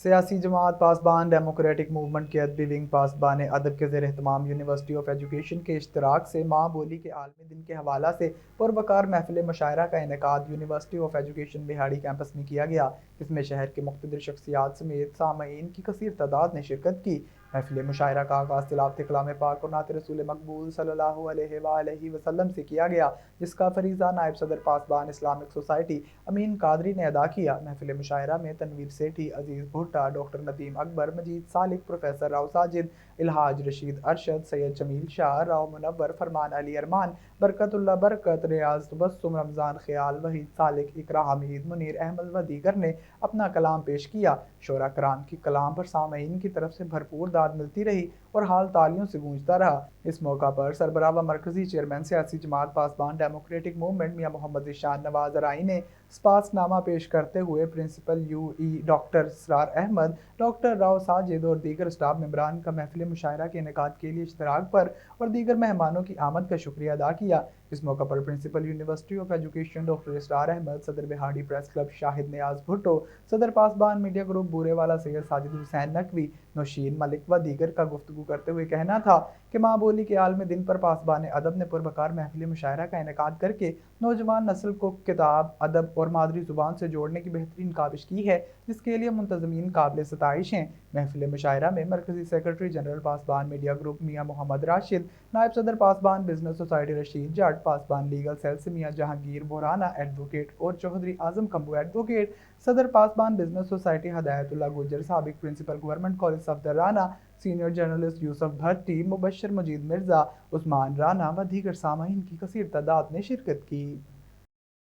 سیاسی جماعت پاسبان democratic movement کے ادبی ونگ پاسبان ادب کے زیر اہتمام یونیورسٹی آف ایجوکیشن کے اشتراک سے ماں بولی کے عالمی دن کے حوالہ سے پروقار محفل مشاعرہ کا انعقاد یونیورسٹی آف ایجوکیشن بہاڑی کیمپس میں کیا گیا، جس میں شہر کے مقتدر شخصیات سمیت سامعین کی کثیر تعداد نے شرکت کی۔ محفل مشاعرہ کا آغاز تلاوت کلام پاک اور نعت رسول مقبول صلی اللہ علیہ وآلہ وسلم سے کیا گیا، جس کا فریضہ نائب صدر پاسبان اسلامک سوسائٹی امین قادری نے ادا کیا۔ محفل مشاعرہ میں تنویر سیٹھی، عزیز بھٹا، ڈاکٹر ندیم اکبر، مجید سالک، پروفیسر راؤ ساجد، الحاج رشید ارشد، سید جمیل شاہ، راؤ منور، فرمان علی ارمان، برکت اللہ برکت، ریاض تبسم، رمضان خیال، وحید سالک، اقرا حمید، منیر احمد و دیگر نے اپنا کلام پیش کیا۔ شعراء کرام کی کلام پر سامعین کی طرف سے بھرپور داد ملتی رہی اور حال تالیوں سے گونجتا رہا۔ اس موقع پر سربراہ و مرکزی چیئرمین سیاسی جماعت پاسبان ڈیموکریٹک موومنٹ میاں محمد ذیشان نواز ارائیں نے سپاس نامہ پیش کرتے ہوئے principal U E doctor Israr Ahmed, doctor Rao Sajid اور دیگر اسٹاف ممبران کا محفل مشاعرہ کے انعقاد کے لیے اشتراک پر اور دیگر مہمانوں کی آمد کا شکریہ ادا کیا۔ اس موقع پر principal university of education doctor Israr Ahmed, صدر بہاڑی پریس کلب شاہد نیاز بھٹو، صدر پاسبان میڈیا گروپ بورے والا سید ساجد حسین نقوی، نوشین ملک و دیگر کا گفتگو کرتے ہوئے کہنا تھا کہ ماں بولی کے عالمی دن پر پاسبان ادب نے پروقار محفل مشاعرہ کا انعقاد کر کے نوجوان نسل کو کتاب، ادب اور مادری زبان سے جوڑنے کی بہترین کاوش کی ہے، جس کے لیے منتظمین قابل ستائش ہیں۔ محفل مشاعرہ میں مرکزی سیکرٹری جنرل پاسبان میڈیا گروپ میاں محمد راشد، نائب صدر پاسبان بزنس سوسائٹی رشید جٹ، پاسبان لیگل سیل سے میاں جہانگیر بورانہ ایڈوکیٹ اور چوہدری اعظم کمبو ایڈوکیٹ، صدر پاسبان بزنس سوسائٹی ہدایت اللہ گجر، سابق principal government college Safdar Rana, senior journalist Yousuf Bhatti, Mubashir Majeed Mirza, Usman Rana و دیگر سامعین کی کثیر تعداد نے شرکت کی۔